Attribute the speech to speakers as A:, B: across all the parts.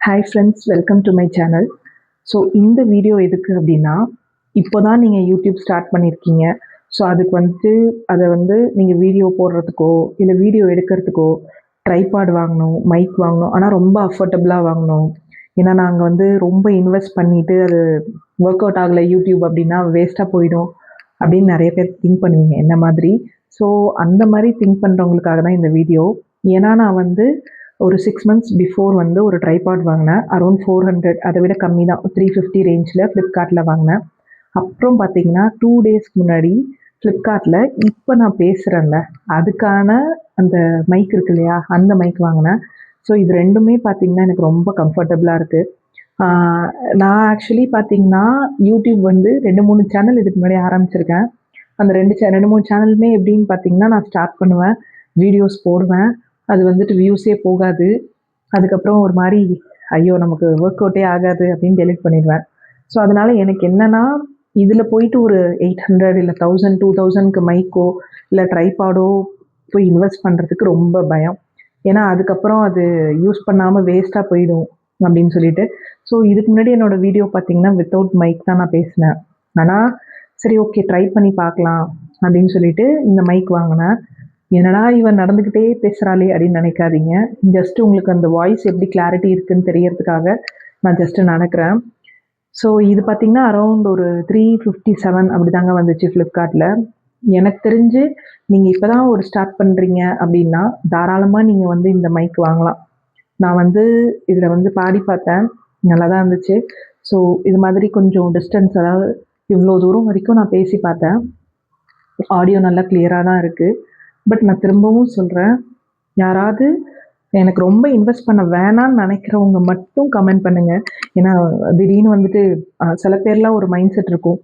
A: Hi friends, welcome to my channel. So இந்த video எதுக்கு அப்படின்னா, இப்போ தான் நீங்கள் யூடியூப் ஸ்டார்ட் பண்ணியிருக்கீங்க. ஸோ அதுக்கு வந்துட்டு அதை நீங்கள் வீடியோ போடுறதுக்கோ இல்லை வீடியோ எடுக்கிறதுக்கோ ட்ரைபாட் வாங்கணும், மைக் வாங்கணும். ஆனால் ரொம்ப அஃபோர்டபுளாக வாங்கணும். ஏன்னா நாங்கள் ரொம்ப இன்வெஸ்ட் பண்ணிவிட்டு அது ஒர்க் அவுட் ஆகலை யூடியூப் அப்படின்னா வேஸ்ட்டாக போயிடும் அப்படின்னு நிறைய பேர் திங்க் பண்ணுவீங்க என்ன மாதிரி. ஸோ அந்த மாதிரி திங்க் பண்ணுறவங்களுக்காக தான் இந்த வீடியோ. ஏன்னா நான் ஒரு 6 மந்த்ஸ் பிஃபோர் ஒரு ட்ரைபாட் வாங்கினேன். அரௌண்ட் 400, அதை விட கம்மி தான், 350 ரேஞ்சில் ஃப்ளிப்கார்ட்டில் வாங்கினேன். அப்புறம் பார்த்தீங்கன்னா 2 டேஸ்க்கு முன்னாடி ஃப்ளிப்கார்ட்டில் இப்போ நான் பேசுகிறேன்ல அதுக்கான அந்த மைக் இருக்கு இல்லையா, அந்த மைக் வாங்கினேன். ஸோ இது ரெண்டுமே பார்த்தீங்கன்னா எனக்கு ரொம்ப கம்ஃபர்டபுளாக இருக்குது. நான் ஆக்சுவலி பார்த்தீங்கன்னா யூடியூப் 2-3 சேனல் இதுக்கு முன்னாடி ஆரம்பிச்சிருக்கேன். அந்த 2-3 சேனலுமே எப்படின்னு பார்த்தீங்கன்னா, நான் ஸ்டார்ட் பண்ணுவேன், வீடியோஸ் போடுவேன், அது வியூஸே போகாது. அதுக்கப்புறம் ஒரு மாதிரி ஐயோ நமக்கு ஒர்க் அவுட்டே ஆகாது அப்படின்னு டெலிட் பண்ணிடுவேன். ஸோ அதனால் எனக்கு என்னென்னா, இதில் போயிட்டு ஒரு 800 இல்லை 1000 2000க்கு மைக்கோ இல்லை ட்ரைபாடோ போய் இன்வெஸ்ட் பண்ணுறதுக்கு ரொம்ப பயம். ஏன்னா அதுக்கப்புறம் அது யூஸ் பண்ணாமல் வேஸ்ட்டாக போயிடும் அப்படின்னு சொல்லிட்டு. ஸோ இதுக்கு முன்னாடி என்னோடய வீடியோ பார்த்தீங்கன்னா வித்தவுட் மைக் தான் நான் பேசினேன். ஆனால் சரி ஓகே ட்ரை பண்ணி பார்க்கலாம் அப்படின்னு சொல்லிட்டு இந்த மைக் வாங்கினேன். என்னடா இவன் நடந்துக்கிட்டே பேசுகிறாளே அப்படின்னு நினைக்காதீங்க. ஜஸ்ட் உங்களுக்கு அந்த வாய்ஸ் எப்படி கிளாரிட்டி இருக்குதுன்னு தெரியறதுக்காக நான் ஜஸ்ட்டு நடக்கிறேன். ஸோ இது பார்த்திங்கன்னா அரௌண்ட் ஒரு 357 அப்படி தாங்க வந்துச்சு ஃப்ளிப்கார்ட்டில். எனக்கு தெரிஞ்சு நீங்கள் இப்போ தான் ஒரு ஸ்டார்ட் பண்ணுறீங்க அப்படின்னா தாராளமாக நீங்கள் இந்த மைக் வாங்கலாம். நான் இதில் பாடி பார்த்தேன், நல்லா தான் இருந்துச்சு. ஸோ இது மாதிரி கொஞ்சம் டிஸ்டன்ஸ், அதாவது இவ்வளோ தூரம் வரைக்கும் நான் பேசி பார்த்தேன். ஆடியோ நல்லா கிளியராக தான் இருக்குது. பட் நான் திரும்பவும் சொல்கிறேன், யாராவது எனக்கு ரொம்ப இன்வெஸ்ட் பண்ண வேணான்னு நினைக்கிறவங்க மட்டும் கமெண்ட் பண்ணுங்கள். ஏன்னா திடீர்னு சில பேர்லாம் ஒரு மைண்ட் செட் இருக்கும்,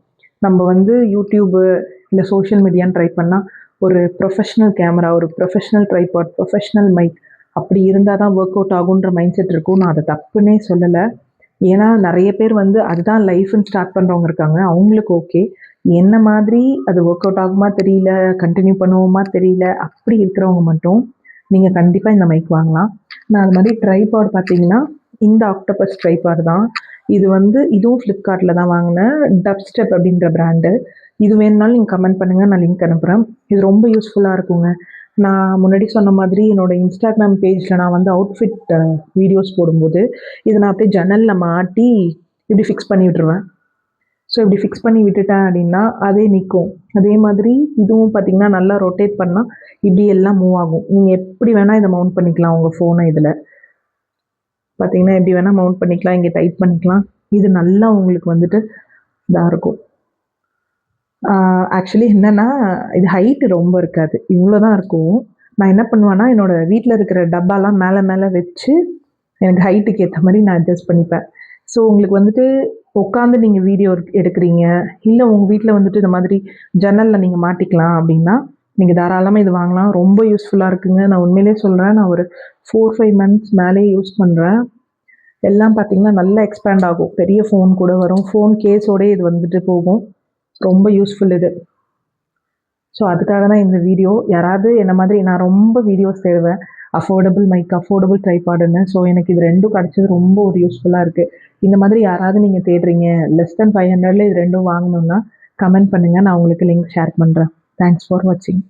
A: நம்ம யூடியூபு இல்லை சோஷியல் மீடியான்னு ட்ரை பண்ணால் ஒரு ப்ரொஃபஷ்னல் கேமரா, ஒரு ப்ரொஃபஷ்னல் ட்ரைபாட், ப்ரொஃபஷ்னல் மைக் அப்படி இருந்தால் தான் ஒர்க் அவுட் ஆகுன்ற மைண்ட் செட் இருக்கும். நான் அதை தப்புன்னே சொல்லலை. ஏன்னா நிறைய பேர் அதுதான் லைஃப்னு ஸ்டார்ட் பண்ணுறவங்க இருக்காங்க, அவங்களுக்கு ஓகே. என்ன மாதிரி அது ஒர்க் அவுட் ஆகுமா தெரியல, கண்டினியூ பண்ணுவோமா தெரியல, அப்படி இருக்கிறவங்க மட்டும் நீங்கள் கண்டிப்பாக இந்த மைக் வாங்கலாம். நான் அது மாதிரி ட்ரைபாட் பார்த்தீங்கன்னா இந்த ஆக்டோபஸ் ட்ரைபாட் தான். இது இதுவும் ஃப்ளிப்கார்ட்டில் தான் வாங்கினேன், டப்ஸ்டெப் அப்படின்ற பிராண்டு. இது வேணுனாலும் நீங்கள் கமெண்ட் பண்ணுங்கள், நான் லிங்க் அனுப்புகிறேன். இது ரொம்ப யூஸ்ஃபுல்லாக இருக்குங்க. நான் முன்னாடி சொன்ன மாதிரி என்னோடய இன்ஸ்டாகிராம் பேஜில் நான் அவுட்ஃபிட் வீடியோஸ் போடும்போது இதை நான் அப்படியே ஜன்னலில் மாட்டி இப்படி ஃபிக்ஸ் பண்ணி விட்டுருவேன். ஸோ இப்படி ஃபிக்ஸ் பண்ணி விட்டுட்டேன் அப்படின்னா அதே நிற்கும். அதே மாதிரி இதுவும் பார்த்திங்கன்னா நல்லா ரொட்டேட் பண்ணால் இப்படி எல்லாம் மூவ் ஆகும். நீங்கள் எப்படி வேணால் இதை மவுண்ட் பண்ணிக்கலாம் உங்கள் ஃபோனை. இதில் பார்த்திங்கன்னா எப்படி வேணால் மவுண்ட் பண்ணிக்கலாம், இங்கே டைப் பண்ணிக்கலாம். இது நல்லா உங்களுக்கு இதாக இருக்கும். ஆக்சுவலி என்னென்னா இது ஹைட்டு ரொம்ப இருக்காது, இவ்வளோ தான் இருக்கும். நான் என்ன பண்ணுவேன்னா, என்னோடய வீட்டில் இருக்கிற டப்பாலாம் மேலே மேலே வச்சு எனக்கு ஹைட்டுக்கு ஏற்ற மாதிரி நான் அட்ஜஸ்ட் பண்ணிப்பேன். ஸோ உங்களுக்கு உட்காந்து நீங்கள் வீடியோ எடுக்கிறீங்க, இல்லை உங்கள் வீட்டில் இந்த மாதிரி ஜன்னலில் நீங்கள் மாட்டிக்கலாம் அப்படின்னா நீங்கள் தாராளமாக இது வாங்கலாம். ரொம்ப யூஸ்ஃபுல்லாக இருக்குங்க. நான் உண்மையிலே சொல்கிறேன், நான் ஒரு 4-5 மந்த்ஸ் மேலே யூஸ் பண்ணுறேன். எல்லாம் பார்த்திங்கன்னா நல்லா எக்ஸ்பேண்ட் ஆகும், பெரிய ஃபோன் கூட வரும், ஃபோன் கேஸோடய இது போகும். ரொம்ப யூஸ்ஃபுல் இது. ஸோ அதுக்காக தான் இந்த வீடியோ. யாராவது என்ன மாதிரி நான் ரொம்ப வீடியோஸ் தேடுவேன், அஃபோர்டபுள் மைக், அஃபோர்டபுள் ட்ரைபாடுன்னு. ஸோ எனக்கு இது ரெண்டும் கிடச்சது ரொம்ப ஒரு யூஸ்ஃபுல்லாக இருக்குது. இந்த மாதிரி யாராவது நீங்கள் தேடுறீங்க, லெஸ் தென் 500ல் இது ரெண்டும் வாங்கணுன்னா கமெண்ட் பண்ணுங்கள், நான் உங்களுக்கு லிங்க் ஷேர் பண்ணுறேன். தேங்க்ஸ் ஃபார் வாட்சிங்.